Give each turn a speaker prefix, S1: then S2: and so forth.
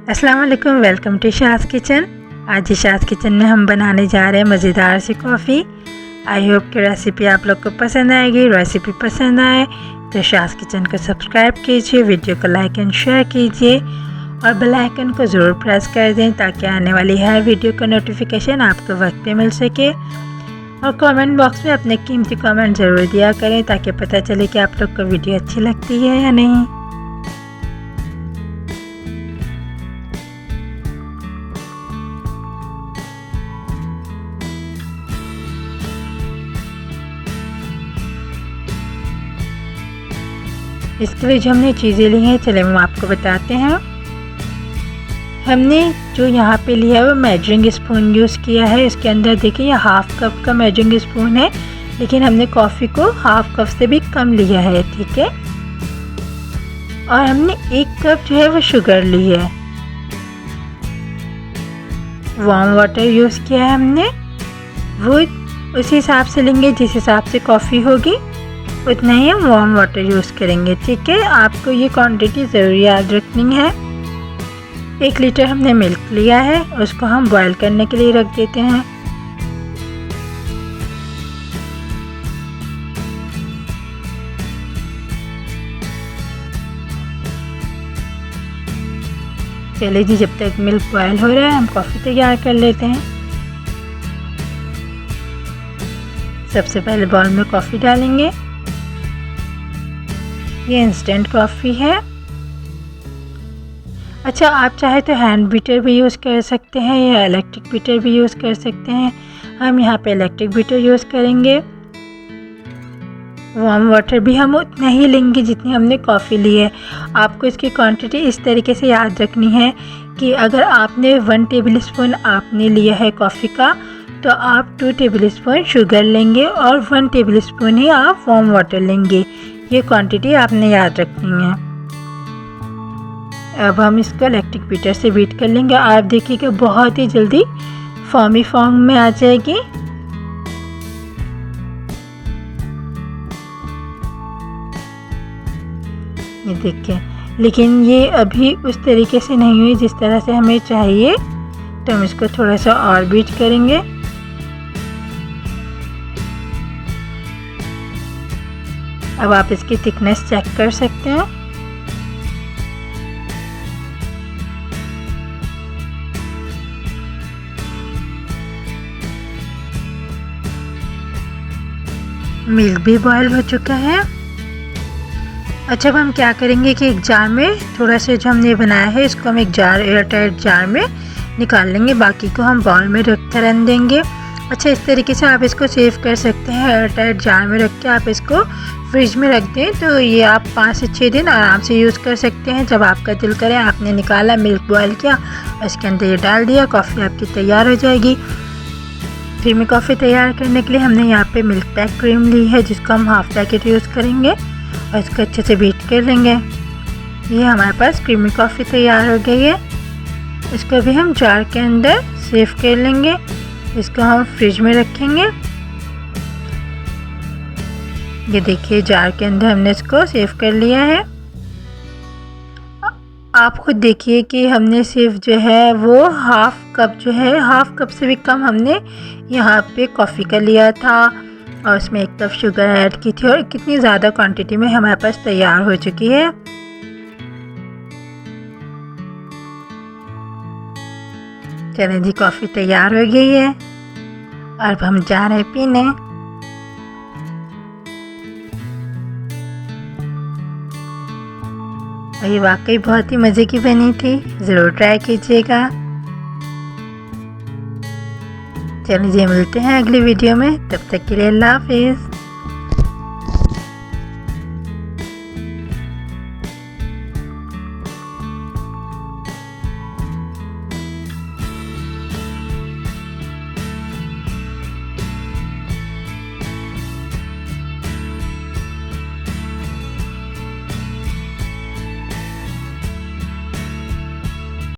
S1: अस्सलाम वालेकुम, welcome to Shaz kitchen. आज शाज़ किचन में हम बनाने जा रहे हैं मज़ेदार सी कॉफ़ी। आई होप कि रेसिपी आप लोग को पसंद आएगी। रेसिपी पसंद आए तो शाज़ किचन को सब्सक्राइब कीजिए, वीडियो को लाइक एंड शेयर कीजिए और बेल आइकन को ज़रूर प्रेस कर दें ताकि आने वाली हर वीडियो का नोटिफिकेशन आपको वक्त पे मिल सके। और कमेंट बॉक्स में अपने कीमती कमेंट ज़रूर दिया करें ताकि पता चले कि आप लोग को वीडियो अच्छी लगती है या नहीं। इसके लिए जो हमने चीज़ें ली हैं चले हम आपको बताते हैं। हमने जो यहाँ पे लिया है वो मेजरिंग स्पून यूज़ किया है। इसके अंदर देखिए ये हाफ़ कप का मेजरिंग स्पून है, लेकिन हमने कॉफ़ी को हाफ़ कप से भी कम लिया है, ठीक है। और हमने 1 कप जो है वो शुगर ली है। वार्म वाटर यूज़ किया है हमने, वो उसी हिसाब से लेंगे जिस हिसाब से कॉफ़ी होगी उतना ही हम वार्म वाटर यूज़ करेंगे, ठीक है। आपको ये क्वांटिटी ज़रूर याद रखनी है। 1 लीटर हमने मिल्क लिया है, उसको हम बॉईल करने के लिए रख देते हैं। चलिए जी, जब तक मिल्क बॉईल हो रहा है हम कॉफ़ी तैयार कर लेते हैं। सबसे पहले बाउल में कॉफ़ी डालेंगे। ये इंस्टेंट कॉफ़ी है। अच्छा, आप चाहे तो हैंड बीटर भी यूज़ कर सकते हैं या इलेक्ट्रिक बीटर भी यूज़ कर सकते हैं। हम यहाँ पे इलेक्ट्रिक बीटर यूज़ करेंगे। वार्म वाटर भी हम उतना ही लेंगे जितनी हमने कॉफ़ी ली है। आपको इसकी क्वांटिटी इस तरीके से याद रखनी है कि अगर आपने 1 टेबल स्पून आपने लिया है कॉफ़ी का, तो आप 2 टेबल स्पून शुगर लेंगे और 1 टेबल स्पून ही आप वार्म वाटर लेंगे। ये क्वांटिटी आपने याद रखनी है। अब हम इसको इलेक्ट्रिक बीटर से बीट कर लेंगे। आप देखिएगा बहुत ही जल्दी फॉर्मी फॉर्म में आ जाएगी। ये देखिए, लेकिन ये अभी उस तरीके से नहीं हुई जिस तरह से हमें चाहिए, तो हम इसको थोड़ा सा और बीट करेंगे। अब आप इसकी थिकनेस चेक कर सकते हैं। मिल्क भी बॉयल हो चुका है। अच्छा, अब हम क्या करेंगे कि एक जार में थोड़ा सा जो हमने बनाया है इसको हम एक जार एयर टाइट जार में निकाल लेंगे, बाकी को हम बाउल में रख कर रख देंगे। अच्छा, इस तरीके से आप इसको सेव कर सकते हैं। एयर टाइट जार में रख के आप इसको फ्रिज में रख दें तो ये आप 5 से 6 दिन आराम से यूज़ कर सकते हैं। जब आपका दिल करे, आपने निकाला, मिल्क बॉयल किया, उसके अंदर ये डाल दिया, कॉफ़ी आपकी तैयार हो जाएगी। क्रीमी कॉफ़ी तैयार करने के लिए हमने यहाँ पे मिल्क पैक क्रीम ली है, जिसको हम हाफ़ पैकेट यूज़ करेंगे और इसको अच्छे से बीट कर लेंगे। ये हमारे पास क्रीमी कॉफ़ी तैयार हो गई है। इसको भी हम जार के अंदर सेव कर लेंगे। इसको हम फ्रिज में रखेंगे। ये देखिए, जार के अंदर हमने इसको सेव कर लिया है। आप खुद देखिए कि हमने सिर्फ जो है वो हाफ़ कप जो है, हाफ़ कप से भी कम हमने यहाँ पे कॉफ़ी का लिया था और उसमें 1 कप शुगर ऐड की थी और कितनी ज़्यादा क्वांटिटी में हमारे पास तैयार हो चुकी है। चलें जी, कॉफ़ी तैयार हो गई है और अब हम जा रहे हैं पीने। और ये वाकई बहुत ही मज़े की बनी थी, ज़रूर ट्राई कीजिएगा। चलिए जी, मिलते हैं अगली वीडियो में, तब तक के लिए अल्लाह हाफिज़।